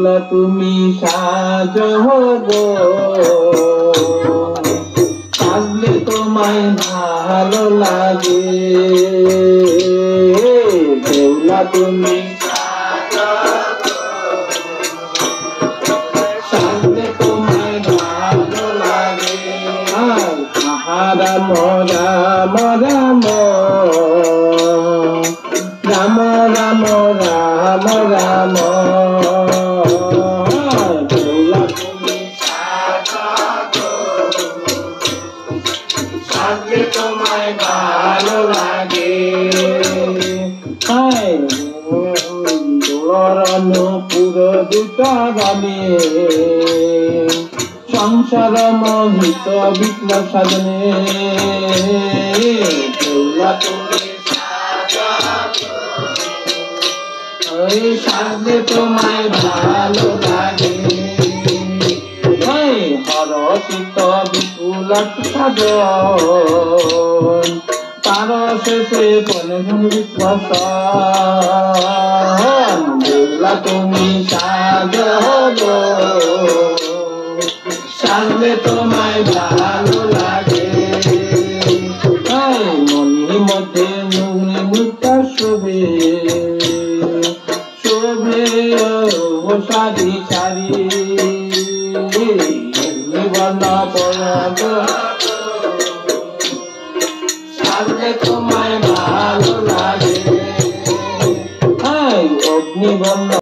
বেহুলা তুমি সাজো গো, সাজলে তোমায় ভালো লাগে। বেহুলা তুমি সাজলে তোমায় ভালো লাগে। রাম রাম রাম রাম রাম রাম রাম। বেহুলা তুমি সাজলে তোমায় ভালো লাগে। দোলর নূপুর দুটা গানে, সংসার মোহিত বিপ্লব সাধনে। বেহুলা তুমি সাজলে তোমায় ভালো লাগে। হরষিত বিপুল সাধন, তার শেষে পনে সঙ্গীত বসন। বেহুলা তুমি সাজো গো, সাজলে তোমায় ভালো লাগে। মনির মধ্যে মুগ্নি মুক্তা শোভে, শোভে ও সারি সারি। বর্ণ পরাগ সাজলে তোমায় ভালো লাগে। অগ্নিবর্ণ